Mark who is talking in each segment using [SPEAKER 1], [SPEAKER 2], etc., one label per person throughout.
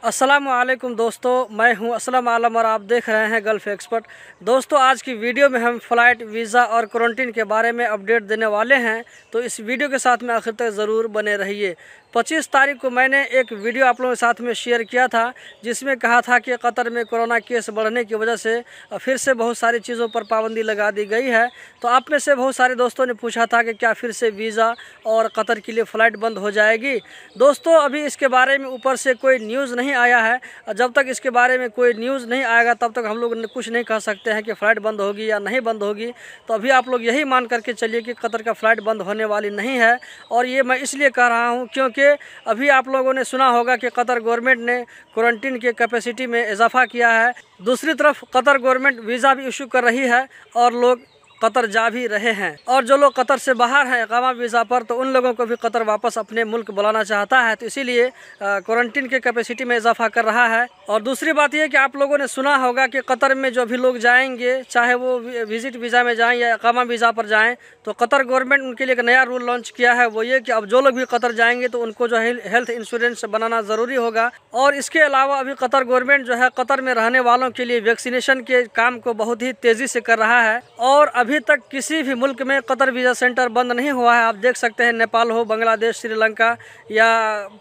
[SPEAKER 1] अस्सलामुअलैकुम दोस्तों, मैं हूं असलम आलम और आप देख रहे हैं गल्फ एक्सपर्ट। दोस्तों, आज की वीडियो में हम फ़्लाइट, वीज़ा और क्वारंटीन के बारे में अपडेट देने वाले हैं, तो इस वीडियो के साथ में आखिर तक ज़रूर बने रहिए। 25 तारीख को मैंने एक वीडियो आप लोगों के साथ में शेयर किया था, जिसमें कहा था कि कतर में कोरोना केस बढ़ने की वजह से फिर से बहुत सारी चीज़ों पर पाबंदी लगा दी गई है। तो आप में से बहुत सारे दोस्तों ने पूछा था कि क्या फिर से वीज़ा और कतर के लिए फ़्लाइट बंद हो जाएगी। दोस्तों, अभी इसके बारे में ऊपर से कोई न्यूज़ नहीं आया है। जब तक इसके बारे में कोई न्यूज़ नहीं आएगा तब तक हम लोग कुछ नहीं कह सकते हैं कि फ़्लाइट बंद होगी या नहीं बंद होगी। तो अभी आप लोग यही मान करके चलिए कि कतर का फ़्लाइट बंद होने वाली नहीं है। और ये मैं इसलिए कह रहा हूँ क्योंकि अभी आप लोगों ने सुना होगा कि कतर गवर्नमेंट ने क्वारंटीन के कैपेसिटी में इजाफा किया है। दूसरी तरफ कतर गवर्नमेंट वीज़ा भी इशू कर रही है और लोग कतर जा भी रहे हैं। और जो लोग कतर से बाहर हैं इकामा वीज़ा पर, तो उन लोगों को भी कतर वापस अपने मुल्क बुलाना चाहता है, तो इसीलिए क्वारंटीन के कैपेसिटी में इजाफा कर रहा है। और दूसरी बात यह कि आप लोगों ने सुना होगा कि कतर में जो भी लोग जाएंगे, चाहे वो विजिट वीज़ा में जाएं या इकामा वीज़ा पर जाएं, तो कतर गवर्नमेंट उनके लिए एक नया रूल लॉन्च किया है। वो ये कि अब जो लोग भी कतर जाएंगे तो उनको जो है हेल्थ इंश्योरेंस बनाना ज़रूरी होगा। और इसके अलावा अभी कतर गवर्नमेंट जो है कतर में रहने वालों के लिए वैक्सीनेशन के काम को बहुत ही तेज़ी से कर रहा है। और अभी तक किसी भी मुल्क में कतर वीज़ा सेंटर बंद नहीं हुआ है। आप देख सकते हैं, नेपाल हो, बांग्लादेश, श्रीलंका या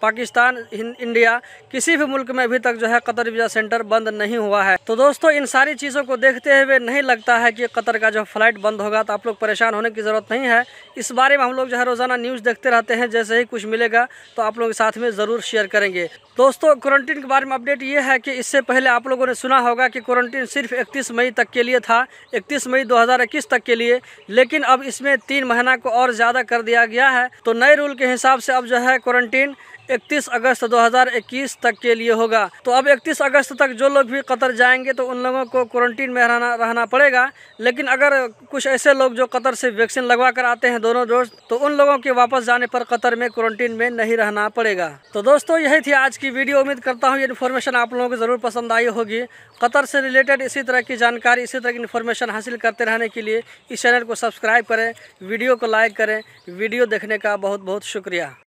[SPEAKER 1] पाकिस्तान, इंडिया, किसी भी मुल्क में अभी तक जो है कतर वीज़ा सेंटर बंद नहीं हुआ है। तो दोस्तों, इन सारी चीज़ों को देखते हुए नहीं लगता है कि कतर का जो फ्लाइट बंद होगा, तो आप लोग परेशान होने की ज़रूरत नहीं है। इस बारे में हम लोग जो है रोज़ाना न्यूज़ देखते रहते हैं, जैसे ही कुछ मिलेगा तो आप लोगों के साथ में ज़रूर शेयर करेंगे। दोस्तों, क्वारंटीन के बारे में अपडेट ये है कि इससे पहले आप लोगों ने सुना होगा कि क्वारंटीन सिर्फ 31 मई तक के लिए था, 31 मई 2021 तक के लिए, लेकिन अब इसमें 3 महीना को और ज़्यादा कर दिया गया है। तो नए रूल के हिसाब से अब जो है क्वारंटीन 31 अगस्त 2021 तक के लिए होगा। तो अब 31 अगस्त तक जो लोग भी कतर जाएंगे तो उन लोगों को क्वारंटीन में रहना पड़ेगा। लेकिन अगर कुछ ऐसे लोग जो कतर से वैक्सीन लगवा कर आते हैं दोनों डोज, तो उन लोगों के वापस जाने पर कतर में क्वारंटीन में नहीं रहना पड़ेगा। तो दोस्तों, यही थी आज की वीडियो। उम्मीद करता हूँ ये इन्फॉर्मेशन आप लोगों को ज़रूर पसंद आई होगी। कतर से रिलेटेड इसी तरह की जानकारी, इसी तरह की इन्फॉर्मेशन हासिल करते रहने के लिए इस चैनल को सब्सक्राइब करें, वीडियो को लाइक करें। वीडियो देखने का बहुत बहुत शुक्रिया।